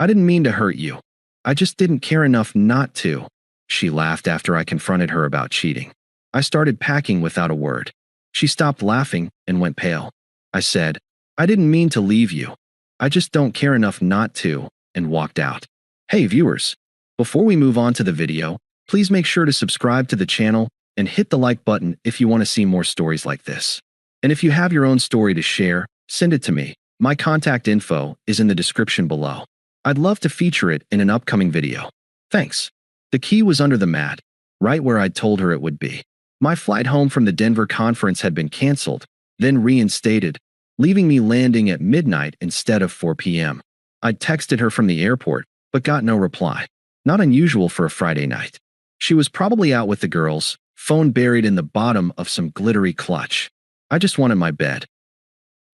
I didn't mean to hurt you. I just didn't care enough not to. She laughed after I confronted her about cheating. I started packing without a word. She stopped laughing and went pale. I said, I didn't mean to leave you. I just don't care enough not to, and walked out. Hey viewers, before we move on to the video, please make sure to subscribe to the channel and hit the like button if you want to see more stories like this. And if you have your own story to share, send it to me. My contact info is in the description below. I'd love to feature it in an upcoming video. Thanks. The key was under the mat, right where I'd told her it would be. My flight home from the Denver conference had been canceled, then reinstated, leaving me landing at midnight instead of 4 p.m. I'd texted her from the airport, but got no reply. Not unusual for a Friday night. She was probably out with the girls, phone buried in the bottom of some glittery clutch. I just wanted my bed.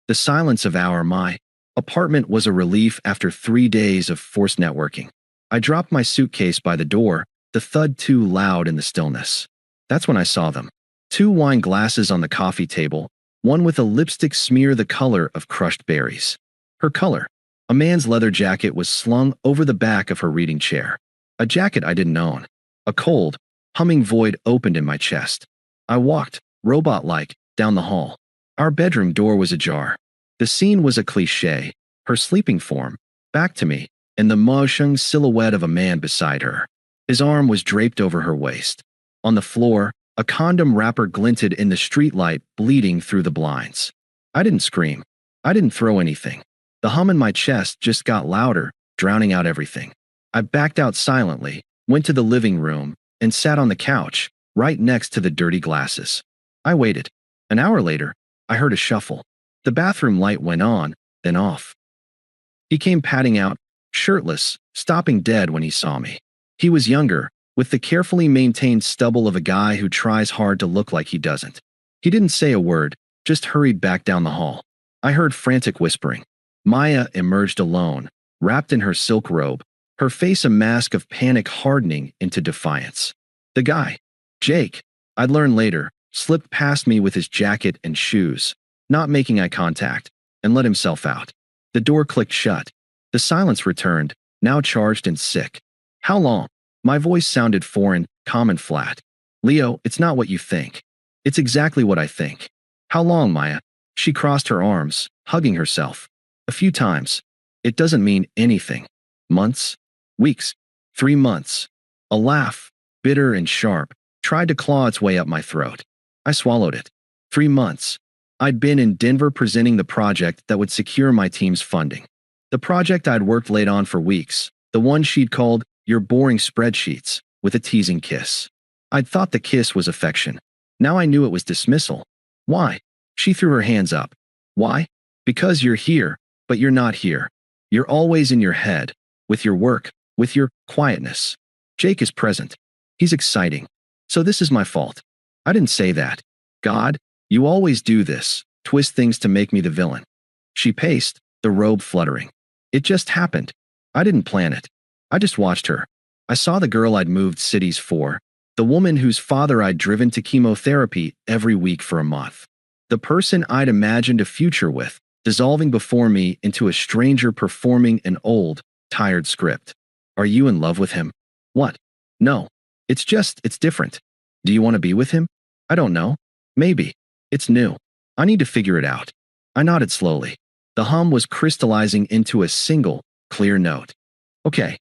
The silence of my apartment was a relief after 3 days of forced networking. I dropped my suitcase by the door, the thud too loud in the stillness. That's when I saw them. 2 wine glasses on the coffee table, one with a lipstick smear the color of crushed berries. Her color. A man's leather jacket was slung over the back of her reading chair. A jacket I didn't own. A cold, humming void opened in my chest. I walked, robot-like, down the hall. Our bedroom door was ajar. The scene was a cliché, her sleeping form, back to me, and the motion silhouette of a man beside her. His arm was draped over her waist. On the floor, a condom wrapper glinted in the streetlight, bleeding through the blinds. I didn't scream. I didn't throw anything. The hum in my chest just got louder, drowning out everything. I backed out silently, went to the living room, and sat on the couch, right next to the dirty glasses. I waited. An hour later, I heard a shuffle. The bathroom light went on, then off. He came padding out, shirtless, stopping dead when he saw me. He was younger, with the carefully maintained stubble of a guy who tries hard to look like he doesn't. He didn't say a word, just hurried back down the hall. I heard frantic whispering. Maya emerged alone, wrapped in her silk robe, her face a mask of panic hardening into defiance. The guy, Jake, I'd learn later, slipped past me with his jacket and shoes, not making eye contact, and let himself out. The door clicked shut. The silence returned, now charged and sick. How long? My voice sounded foreign, calm and flat. Leo, it's not what you think. It's exactly what I think. How long, Maya? She crossed her arms, hugging herself. A few times. It doesn't mean anything. Months? Weeks? 3 months. A laugh, bitter and sharp, tried to claw its way up my throat. I swallowed it. 3 months. I'd been in Denver presenting the project that would secure my team's funding. The project I'd worked late on for weeks, the one she'd called Your Boring Spreadsheets, with a teasing kiss. I'd thought the kiss was affection. Now I knew it was dismissal. Why? She threw her hands up. Why? Because you're here, but you're not here. You're always in your head, with your work, with your quietness. Jake is present. He's exciting. So this is my fault. I didn't say that. God, you always do this, twist things to make me the villain. She paced, the robe fluttering. It just happened. I didn't plan it. I just watched her. I saw the girl I'd moved cities for, the woman whose father I'd driven to chemotherapy every week for a month. The person I'd imagined a future with, dissolving before me into a stranger performing an old, tired script. Are you in love with him? What? No. It's different. Do you want to be with him? I don't know. Maybe. It's new. I need to figure it out. I nodded slowly. The hum was crystallizing into a single, clear note. Okay.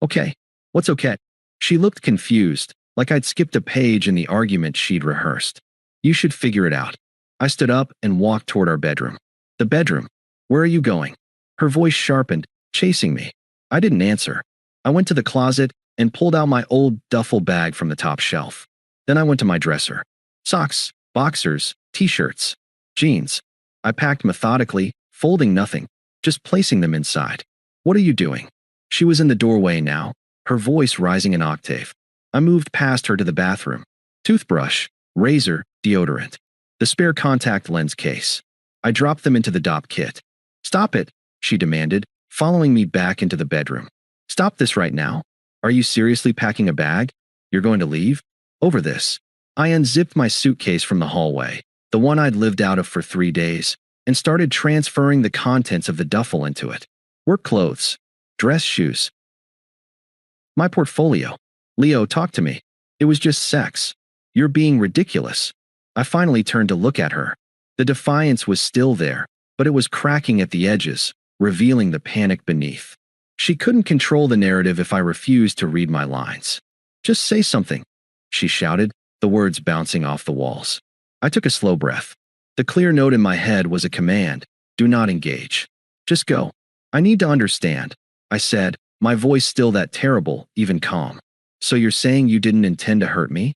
Okay. What's okay? She looked confused, like I'd skipped a page in the argument she'd rehearsed. You should figure it out. I stood up and walked toward our bedroom. The bedroom. Where are you going? Her voice sharpened, chasing me. I didn't answer. I went to the closet and pulled out my old duffel bag from the top shelf. Then I went to my dresser. Socks, boxers, t-shirts, jeans. I packed methodically, folding nothing, just placing them inside. What are you doing? She was in the doorway now, her voice rising an octave. I moved past her to the bathroom. Toothbrush, razor, deodorant. The spare contact lens case. I dropped them into the DOP kit. Stop it, she demanded, following me back into the bedroom. Stop this right now. Are you seriously packing a bag? You're going to leave? Over this. I unzipped my suitcase from the hallway, the one I'd lived out of for 3 days, and started transferring the contents of the duffel into it. Work clothes. Dress shoes. My portfolio. Leo, talk to me. It was just sex. You're being ridiculous. I finally turned to look at her. The defiance was still there, but it was cracking at the edges, revealing the panic beneath. She couldn't control the narrative if I refused to read my lines. Just say something, she shouted, the words bouncing off the walls. I took a slow breath. The clear note in my head was a command. Do not engage. Just go. I need to understand, I said, my voice still that terrible, even calm. So you're saying you didn't intend to hurt me?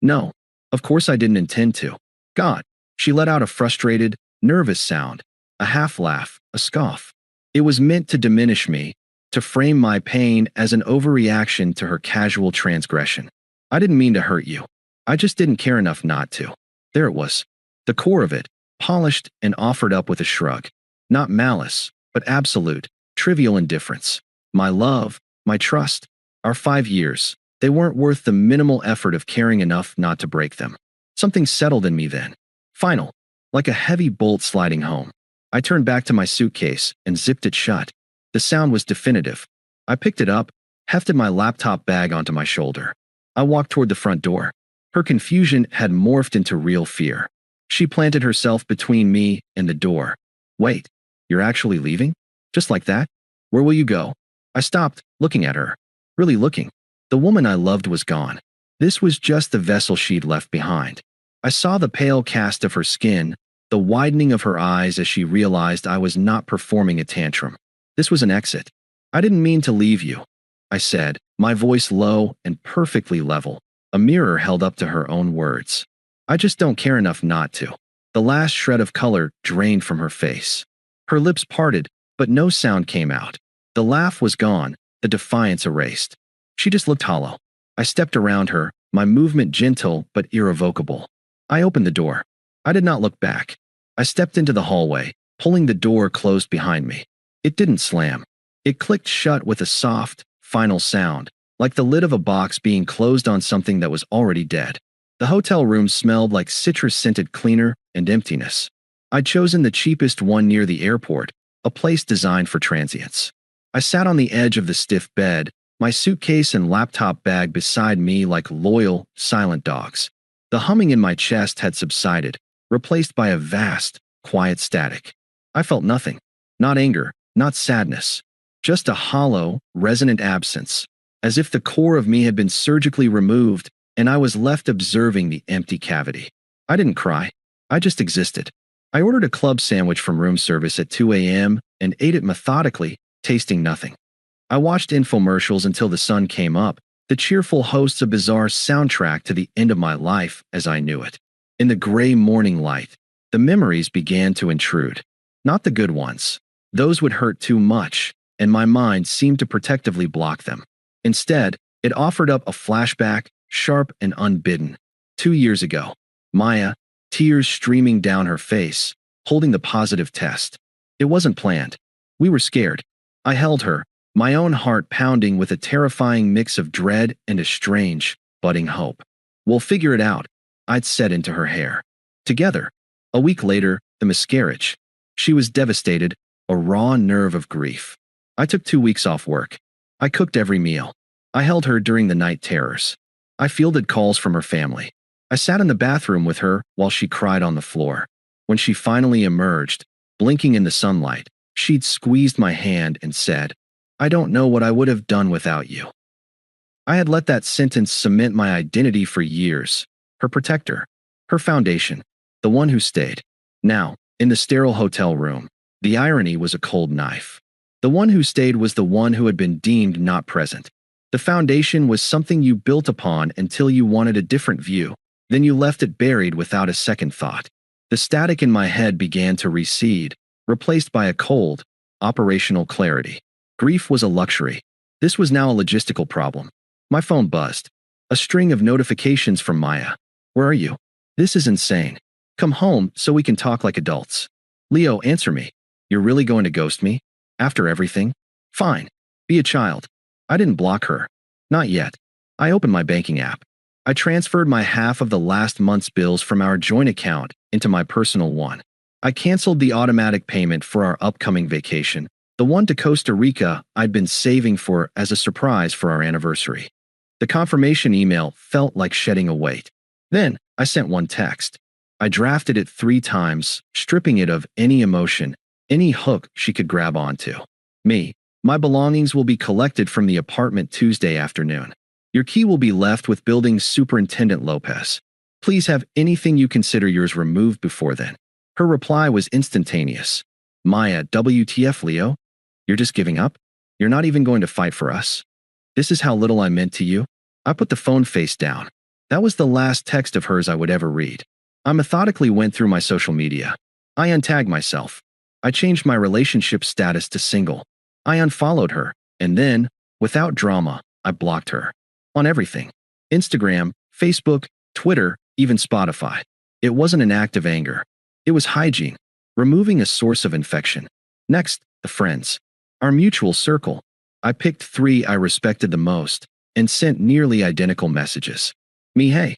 No, of course I didn't intend to. God. She let out a frustrated, nervous sound, a half laugh, a scoff. It was meant to diminish me, to frame my pain as an overreaction to her casual transgression. I didn't mean to hurt you. I just didn't care enough not to. There it was. The core of it, polished and offered up with a shrug. Not malice, but absolute, trivial indifference. My love, my trust, our 5 years, they weren't worth the minimal effort of caring enough not to break them. Something settled in me then. Final, like a heavy bolt sliding home. I turned back to my suitcase and zipped it shut. The sound was definitive. I picked it up, hefted my laptop bag onto my shoulder. I walked toward the front door. Her confusion had morphed into real fear. She planted herself between me and the door. Wait, you're actually leaving? Just like that? Where will you go? I stopped, looking at her. Really looking. The woman I loved was gone. This was just the vessel she'd left behind. I saw the pale cast of her skin, the widening of her eyes as she realized I was not performing a tantrum. This was an exit. I didn't mean to leave you, I said, my voice low and perfectly level, a mirror held up to her own words. I just don't care enough not to. The last shred of color drained from her face. Her lips parted, but no sound came out. The laugh was gone, the defiance erased. She just looked hollow. I stepped around her, my movement gentle but irrevocable. I opened the door. I did not look back. I stepped into the hallway, pulling the door closed behind me. It didn't slam. It clicked shut with a soft, final sound, like the lid of a box being closed on something that was already dead. The hotel room smelled like citrus-scented cleaner and emptiness. I'd chosen the cheapest one near the airport, a place designed for transients. I sat on the edge of the stiff bed, my suitcase and laptop bag beside me like loyal, silent dogs. The humming in my chest had subsided, replaced by a vast, quiet static. I felt nothing. Not anger, not sadness. Just a hollow, resonant absence, as if the core of me had been surgically removed and I was left observing the empty cavity. I didn't cry. I just existed. I ordered a club sandwich from room service at 2 a.m. and ate it methodically, tasting nothing. I watched infomercials until the sun came up, the cheerful hosts a bizarre soundtrack to the end of my life as I knew it. In the gray morning light, the memories began to intrude. Not the good ones. Those would hurt too much, and my mind seemed to protectively block them. Instead, it offered up a flashback, sharp and unbidden. 2 years ago, Maya, tears streaming down her face, holding the positive test. It wasn't planned. We were scared. I held her, my own heart pounding with a terrifying mix of dread and a strange, budding hope. We'll figure it out, I'd said into her hair. Together. A week later, the miscarriage. She was devastated, a raw nerve of grief. I took 2 weeks off work. I cooked every meal. I held her during the night terrors. I fielded calls from her family. I sat in the bathroom with her while she cried on the floor. When she finally emerged, blinking in the sunlight, she'd squeezed my hand and said, I don't know what I would have done without you. I had let that sentence cement my identity for years. Her protector. Her foundation. The one who stayed. Now, in the sterile hotel room, the irony was a cold knife. The one who stayed was the one who had been deemed not present. The foundation was something you built upon until you wanted a different view. Then you left it buried without a second thought. The static in my head began to recede, replaced by a cold, operational clarity. Grief was a luxury. This was now a logistical problem. My phone buzzed. A string of notifications from Maya. Where are you? This is insane. Come home so we can talk like adults. Leo, answer me. You're really going to ghost me? After everything? Fine. Be a child. I didn't block her. Not yet. I opened my banking app. I transferred my half of the last month's bills from our joint account into my personal one. I canceled the automatic payment for our upcoming vacation, The one to Costa Rica I'd been saving for as a surprise for our anniversary. The confirmation email felt like shedding a weight. Then, I sent one text. I drafted it 3 times, stripping it of any emotion, any hook she could grab onto. Me. My belongings will be collected from the apartment Tuesday afternoon. Your key will be left with Building Superintendent Lopez. Please have anything you consider yours removed before then. Her reply was instantaneous. Maya, WTF, Leo? You're just giving up? You're not even going to fight for us? This is how little I meant to you? I put the phone face down. That was the last text of hers I would ever read. I methodically went through my social media. I untagged myself. I changed my relationship status to single. I unfollowed her, and then, without drama, I blocked her. On everything. Instagram, Facebook, Twitter, even Spotify. It wasn't an act of anger. It was hygiene, removing a source of infection. Next, the friends. Our mutual circle. I picked 3 I respected the most, and sent nearly identical messages. Me, hey.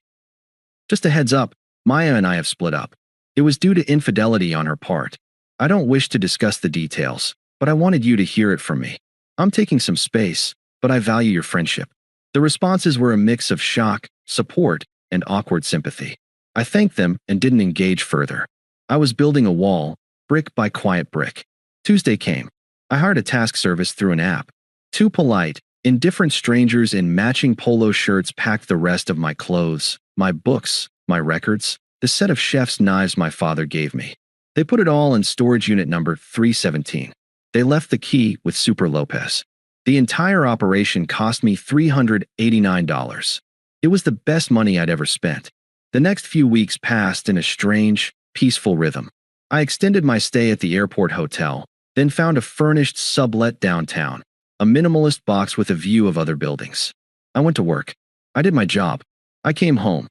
Just a heads up, Maya and I have split up. It was due to infidelity on her part. I don't wish to discuss the details, but I wanted you to hear it from me. I'm taking some space, but I value your friendship. The responses were a mix of shock, support, and awkward sympathy. I thanked them and didn't engage further. I was building a wall, brick by quiet brick. Tuesday came. I hired a task service through an app. 2 polite, indifferent strangers in matching polo shirts packed the rest of my clothes, my books, my records, the set of chef's knives my father gave me. They put it all in storage unit number 317. They left the key with Super Lopez. The entire operation cost me $389. It was the best money I'd ever spent. The next few weeks passed in a strange, peaceful rhythm. I extended my stay at the airport hotel, then found a furnished sublet downtown, a minimalist box with a view of other buildings. I went to work. I did my job. I came home.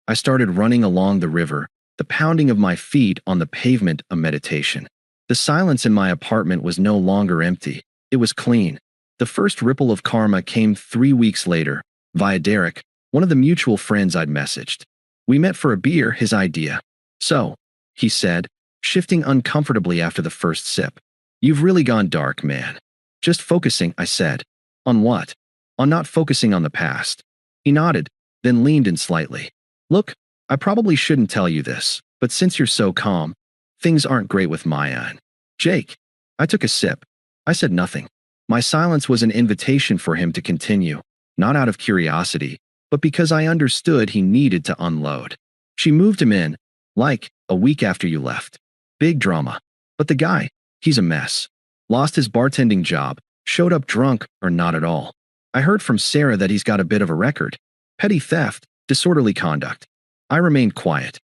I started running along the river, the pounding of my feet on the pavement a meditation. The silence in my apartment was no longer empty. It was clean. The first ripple of karma came 3 weeks later, via Derek, one of the mutual friends I'd messaged. We met for a beer, his idea. So, he said, shifting uncomfortably after the first sip. You've really gone dark, man. Just focusing, I said. On what? On not focusing on the past. He nodded, then leaned in slightly. Look, I probably shouldn't tell you this, but since you're so calm, things aren't great with Maya and Jake. I took a sip. I said nothing. My silence was an invitation for him to continue, not out of curiosity, but because I understood he needed to unload. She moved him in, like, a week after you left. Big drama. But the guy, he's a mess. Lost his bartending job, showed up drunk or not at all. I heard from Sarah that he's got a bit of a record. Petty theft, disorderly conduct. I remained quiet.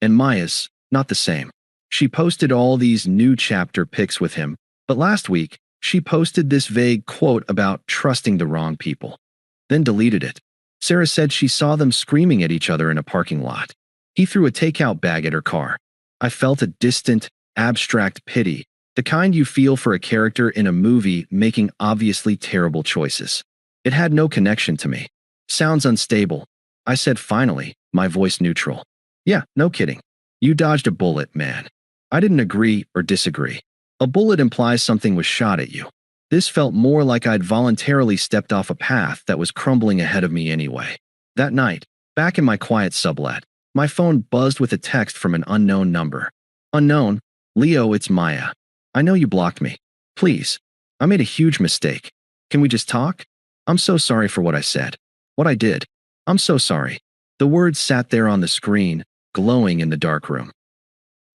And Maya's, not the same. She posted all these new chapter pics with him, but last week, she posted this vague quote about trusting the wrong people. Then deleted it. Sarah said she saw them screaming at each other in a parking lot. He threw a takeout bag at her car. I felt a distant, abstract pity, the kind you feel for a character in a movie making obviously terrible choices. It had no connection to me. Sounds unstable. I said finally, my voice neutral. Yeah, no kidding. You dodged a bullet, man. I didn't agree or disagree. A bullet implies something was shot at you. This felt more like I'd voluntarily stepped off a path that was crumbling ahead of me anyway. That night, back in my quiet sublet, my phone buzzed with a text from an unknown number. Unknown, Leo, it's Maya. I know you blocked me. Please. I made a huge mistake. Can we just talk? I'm so sorry for what I said. What I did. I'm so sorry. The words sat there on the screen, glowing in the dark room.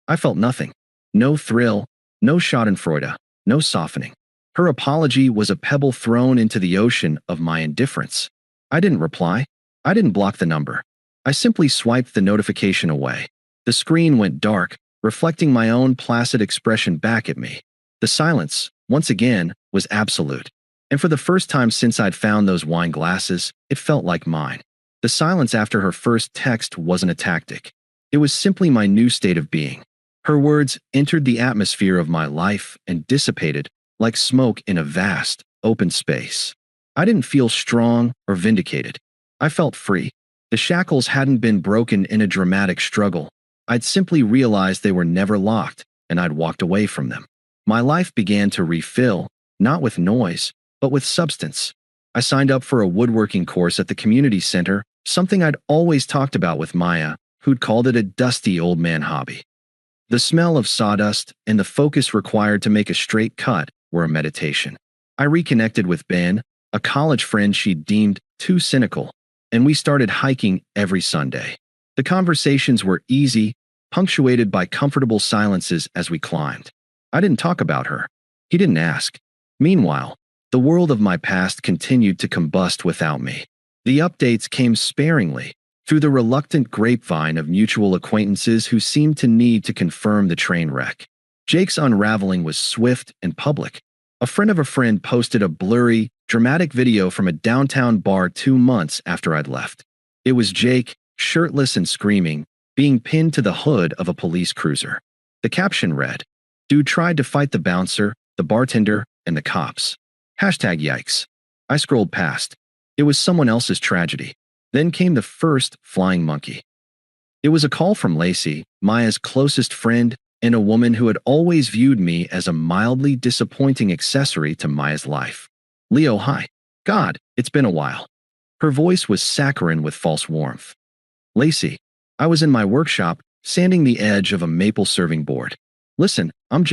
I felt nothing. No thrill, no schadenfreude, no softening. Her apology was a pebble thrown into the ocean of my indifference. I didn't reply. I didn't block the number. I simply swiped the notification away. The screen went dark, reflecting my own placid expression back at me. The silence, once again, was absolute. And for the first time since I'd found those wine glasses, it felt like mine. The silence after her first text wasn't a tactic. It was simply my new state of being. Her words entered the atmosphere of my life and dissipated, like smoke in a vast, open space. I didn't feel strong or vindicated. I felt free. The shackles hadn't been broken in a dramatic struggle. I'd simply realized they were never locked, and I'd walked away from them. My life began to refill, not with noise, but with substance. I signed up for a woodworking course at the community center, something I'd always talked about with Maya, who'd called it a dusty old man hobby. The smell of sawdust and the focus required to make a straight cut were a meditation. I reconnected with Ben, a college friend she'd deemed too cynical, and we started hiking every Sunday. The conversations were easy, punctuated by comfortable silences as we climbed. I didn't talk about her. He didn't ask. Meanwhile, the world of my past continued to combust without me. The updates came sparingly, through the reluctant grapevine of mutual acquaintances who seemed to need to confirm the train wreck. Jake's unraveling was swift and public. A friend of a friend posted a blurry, dramatic video from a downtown bar 2 months after I'd left. It was Jake, shirtless and screaming, being pinned to the hood of a police cruiser. The caption read, "Dude tried to fight the bouncer, the bartender, and the cops. #yikes. I scrolled past. It was someone else's tragedy. Then came the first flying monkey. It was a call from Lacey, Maya's closest friend, and a woman who had always viewed me as a mildly disappointing accessory to Maya's life. "Leo, hi. God, it's been a while." Her voice was saccharine with false warmth. "Lacey, I was in my workshop, sanding the edge of a maple serving board. Listen, I'm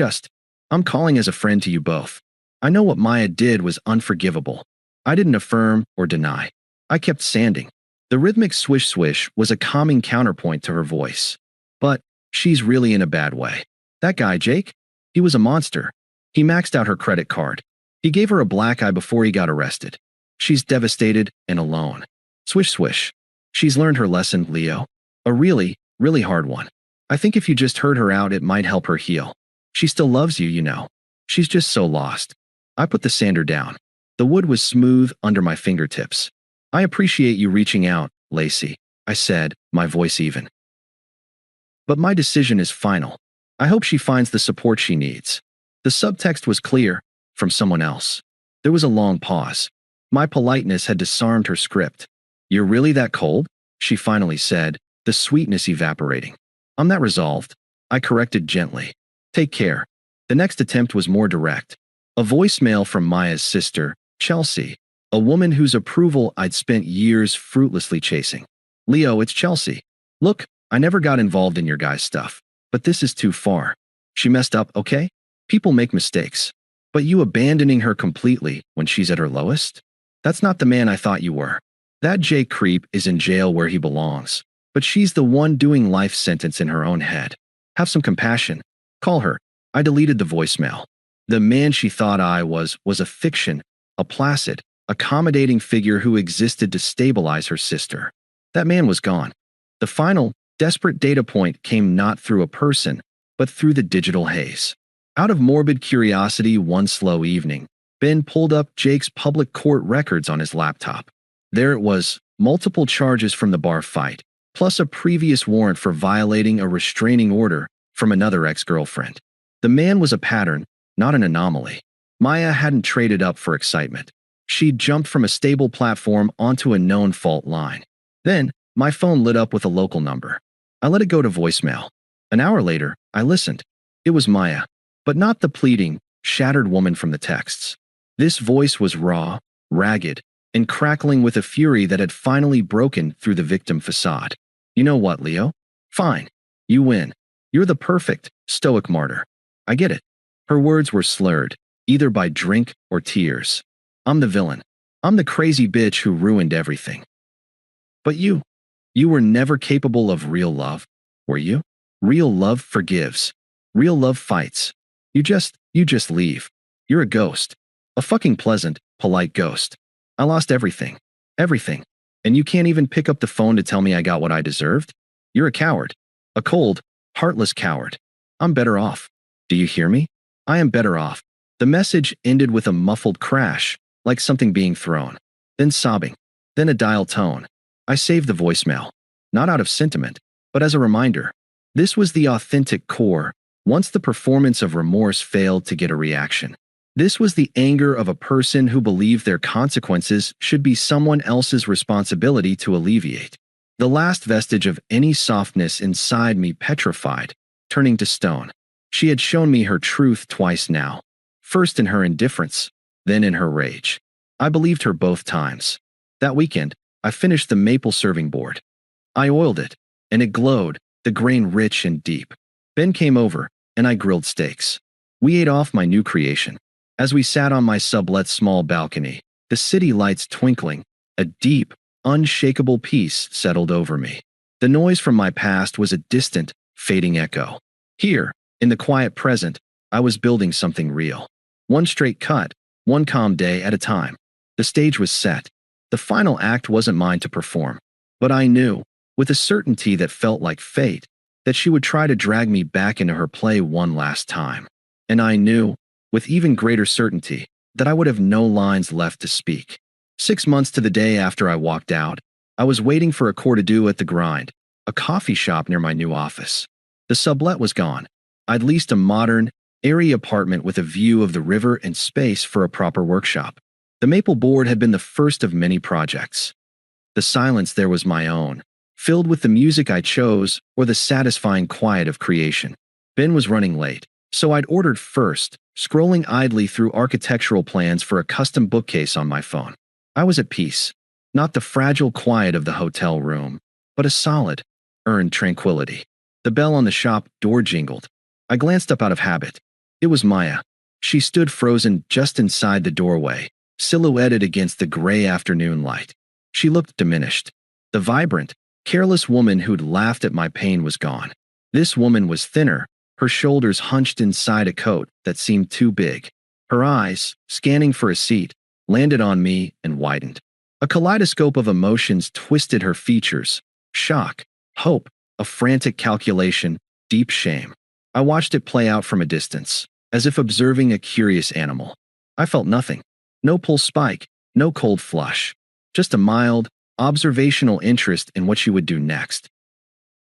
calling as a friend to you both. I know what Maya did was unforgivable. I didn't affirm or deny. I kept sanding." The rhythmic swish-swish was a calming counterpoint to her voice. "But she's really in a bad way. That guy, Jake? He was a monster. He maxed out her credit card. He gave her a black eye before he got arrested. She's devastated and alone. Swish-swish. She's learned her lesson, Leo. A really, really hard one. I think if you just heard her out, it might help her heal. She still loves you, you know. She's just so lost." I put the sander down. The wood was smooth under my fingertips. "I appreciate you reaching out, Lacey," I said, my voice even. "But my decision is final. I hope she finds the support she needs." The subtext was clear, from someone else. There was a long pause. My politeness had disarmed her script. "You're really that cold?" she finally said, the sweetness evaporating. "I'm that resolved," I corrected gently. "Take care." The next attempt was more direct. A voicemail from Maya's sister, Chelsea, a woman whose approval I'd spent years fruitlessly chasing. "Leo, it's Chelsea. Look, I never got involved in your guys' stuff, but this is too far. She messed up, okay? People make mistakes. But you abandoning her completely when she's at her lowest? That's not the man I thought you were. That Jake creep is in jail where he belongs, but she's the one doing life sentence in her own head. Have some compassion. Call her." I deleted the voicemail. The man she thought I was a fiction, a placid, accommodating figure who existed to stabilize her sister. That man was gone. The final, desperate data point came not through a person, but through the digital haze. Out of morbid curiosity one slow evening, Ben pulled up Jake's public court records on his laptop. There it was, multiple charges from the bar fight, plus a previous warrant for violating a restraining order from another ex-girlfriend. The man was a pattern, not an anomaly. Maya hadn't traded up for excitement. She'd jumped from a stable platform onto a known fault line. Then, my phone lit up with a local number. I let it go to voicemail. An hour later, I listened. It was Maya, but not the pleading, shattered woman from the texts. This voice was raw, ragged, and crackling with a fury that had finally broken through the victim facade. "You know what, Leo? Fine. You win. You're the perfect, stoic martyr. I get it." Her words were slurred, either by drink or tears. "I'm the villain. I'm the crazy bitch who ruined everything. But you were never capable of real love, were you? Real love forgives. Real love fights. You just leave. You're a ghost. A fucking pleasant, polite ghost. I lost everything. Everything. And you can't even pick up the phone to tell me I got what I deserved? You're a coward. A cold, heartless coward. I'm better off. Do you hear me? I am better off." The message ended with a muffled crash, like something being thrown. Then sobbing. Then a dial tone. I saved the voicemail. Not out of sentiment, but as a reminder. This was the authentic core, once the performance of remorse failed to get a reaction. This was the anger of a person who believed their consequences should be someone else's responsibility to alleviate. The last vestige of any softness inside me petrified, turning to stone. She had shown me her truth twice now, first in her indifference, then in her rage. I believed her both times. That weekend, I finished the maple serving board. I oiled it, and it glowed, the grain rich and deep. Ben came over, and I grilled steaks. We ate off my new creation. As we sat on my sublet small balcony, the city lights twinkling, a deep, unshakable peace settled over me. The noise from my past was a distant, fading echo. Here, in the quiet present, I was building something real. One straight cut, one calm day at a time. The stage was set. The final act wasn't mine to perform. But I knew, with a certainty that felt like fate, that she would try to drag me back into her play one last time. And I knew, with even greater certainty, that I would have no lines left to speak. 6 months to the day after I walked out, I was waiting for a court-to-do at the Grind, a coffee shop near my new office. The sublet was gone. I'd leased a modern, airy apartment with a view of the river and space for a proper workshop. The maple board had been the first of many projects. The silence there was my own, filled with the music I chose or the satisfying quiet of creation. Ben was running late, so I'd ordered first, scrolling idly through architectural plans for a custom bookcase on my phone. I was at peace, not the fragile quiet of the hotel room, but a solid, earned tranquility. The bell on the shop door jingled. I glanced up out of habit. It was Maya. She stood frozen just inside the doorway, silhouetted against the gray afternoon light. She looked diminished. The vibrant, careless woman who'd laughed at my pain was gone. This woman was thinner, her shoulders hunched inside a coat that seemed too big. Her eyes, scanning for a seat, landed on me and widened. A kaleidoscope of emotions twisted her features: shock, hope, a frantic calculation, deep shame. I watched it play out from a distance, as if observing a curious animal. I felt nothing. No pulse spike, no cold flush. Just a mild, observational interest in what she would do next.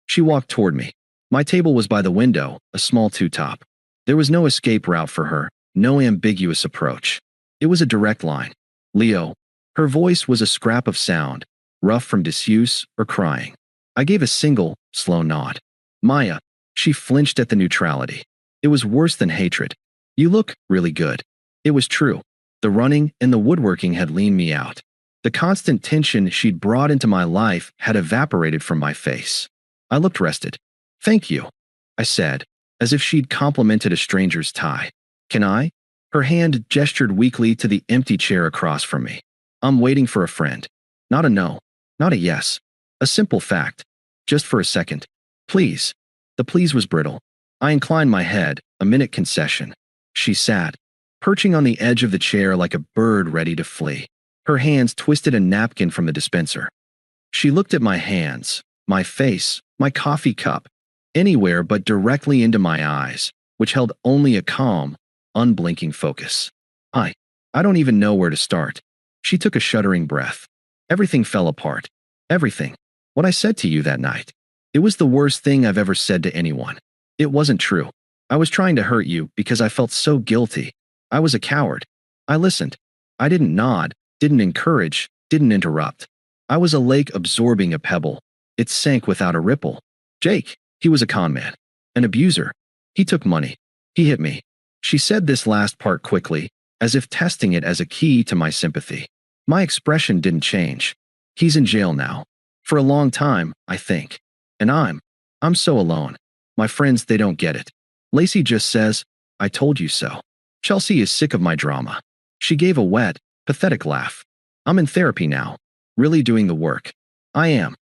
She walked toward me. My table was by the window, a small two-top. There was no escape route for her, no ambiguous approach. It was a direct line. Leo. Her voice was a scrap of sound, rough from disuse or crying. I gave a single, slow nod. Maya. She flinched at the neutrality. It was worse than hatred. You look really good. It was true. The running and the woodworking had leaned me out. The constant tension she'd brought into my life had evaporated from my face. I looked rested. Thank you, I said, as if she'd complimented a stranger's tie. Can I? Her hand gestured weakly to the empty chair across from me. I'm waiting for a friend. Not a no, not a yes. A simple fact. Just for a second. Please. The please was brittle. I inclined my head, a minute concession. She sat, perching on the edge of the chair like a bird ready to flee. Her hands twisted a napkin from the dispenser. She looked at my hands, my face, my coffee cup, anywhere but directly into my eyes, which held only a calm, unblinking focus. I don't even know where to start. She took a shuddering breath. Everything fell apart. Everything. What I said to you that night. It was the worst thing I've ever said to anyone. It wasn't true. I was trying to hurt you because I felt so guilty. I was a coward. I listened. I didn't nod, didn't encourage, didn't interrupt. I was a lake absorbing a pebble. It sank without a ripple. Jake, he was a con man. An abuser. He took money. He hit me. She said this last part quickly, as if testing it as a key to my sympathy. My expression didn't change. He's in jail now. For a long time, I think. And I'm so alone. My friends, they don't get it. Lacey just says, I told you so. Chelsea is sick of my drama. She gave a wet, pathetic laugh. I'm in therapy now. Really doing the work. I am.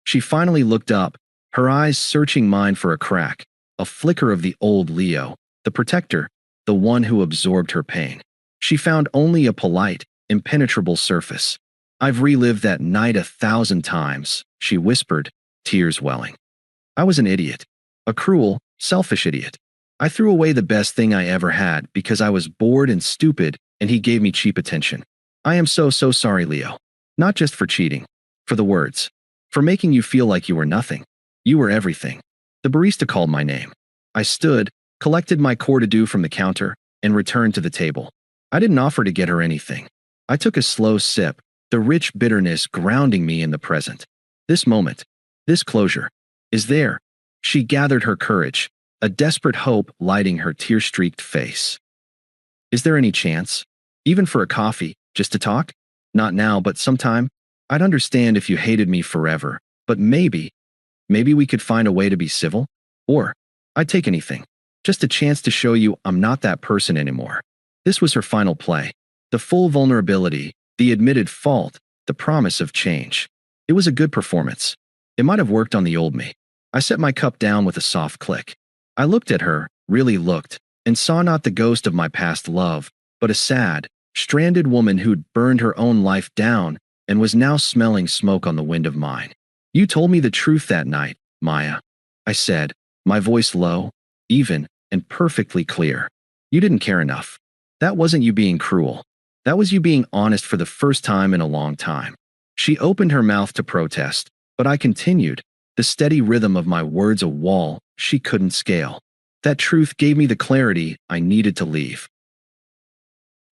She finally looked up, her eyes searching mine for a crack, a flicker of the old Leo, the protector, the one who absorbed her pain. She found only a polite, impenetrable surface. I've relived that night 1,000 times, she whispered, tears welling. I was an idiot. A cruel, selfish idiot. I threw away the best thing I ever had because I was bored and stupid and he gave me cheap attention. I am so sorry, Leo. Not just for cheating. For the words. For making you feel like you were nothing. You were everything. The barista called my name. I stood, collected my court-to-do from the counter, and returned to the table. I didn't offer to get her anything. I took a slow sip, the rich bitterness grounding me in the present. This moment, this closure, is there. She gathered her courage, a desperate hope lighting her tear-streaked face. Is there any chance? Even for a coffee, just to talk? Not now, but sometime? I'd understand if you hated me forever, but maybe we could find a way to be civil? Or, I'd take anything. Just a chance to show you I'm not that person anymore. This was her final play. The full vulnerability, the admitted fault, the promise of change. It was a good performance. It might have worked on the old me. I set my cup down with a soft click. I looked at her, really looked, and saw not the ghost of my past love, but a sad, stranded woman who'd burned her own life down and was now smelling smoke on the wind of mine. You told me the truth that night, Maya, I said, my voice low, even, and perfectly clear. You didn't care enough. That wasn't you being cruel. That was you being honest for the first time in a long time. She opened her mouth to protest, but I continued, the steady rhythm of my words a wall she couldn't scale. That truth gave me the clarity I needed to leave.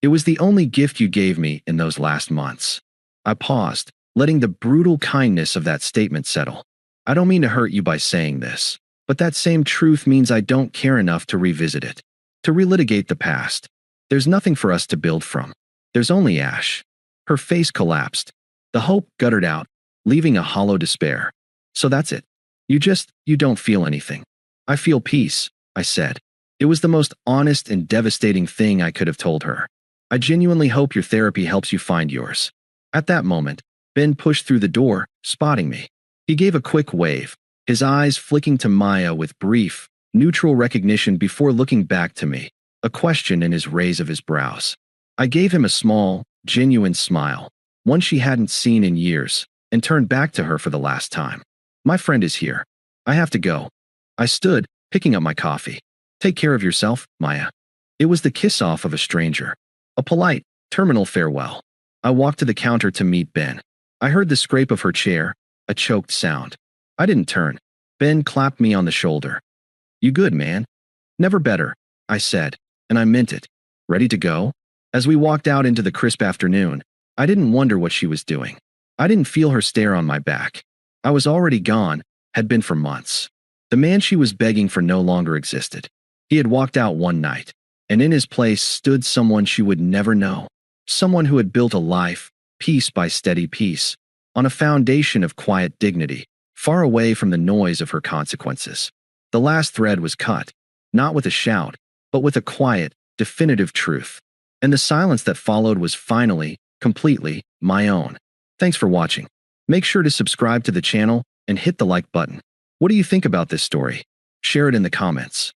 It was the only gift you gave me in those last months. I paused, letting the brutal kindness of that statement settle. I don't mean to hurt you by saying this, but that same truth means I don't care enough to revisit it, to relitigate the past. There's nothing for us to build from. There's only ash. Her face collapsed. The hope guttered out, leaving a hollow despair. So that's it. You don't feel anything. I feel peace, I said. It was the most honest and devastating thing I could have told her. I genuinely hope your therapy helps you find yours. At that moment, Ben pushed through the door, spotting me. He gave a quick wave, his eyes flicking to Maya with brief, neutral recognition before looking back to me, a question in his raise of his brows. I gave him a small, genuine smile, one she hadn't seen in years, and turned back to her for the last time. My friend is here. I have to go. I stood, picking up my coffee. Take care of yourself, Maya. It was the kiss-off of a stranger. A polite, terminal farewell. I walked to the counter to meet Ben. I heard the scrape of her chair, a choked sound. I didn't turn. Ben clapped me on the shoulder. You good, man? Never better, I said, and I meant it. Ready to go? As we walked out into the crisp afternoon, I didn't wonder what she was doing. I didn't feel her stare on my back. I was already gone, had been for months. The man she was begging for no longer existed. He had walked out one night, and in his place stood someone she would never know. Someone who had built a life, piece by steady piece, on a foundation of quiet dignity, far away from the noise of her consequences. The last thread was cut, not with a shout, but with a quiet, definitive truth. And the silence that followed was finally, completely, my own. Thanks for watching. Make sure to subscribe to the channel and hit the like button. What do you think about this story? Share it in the comments.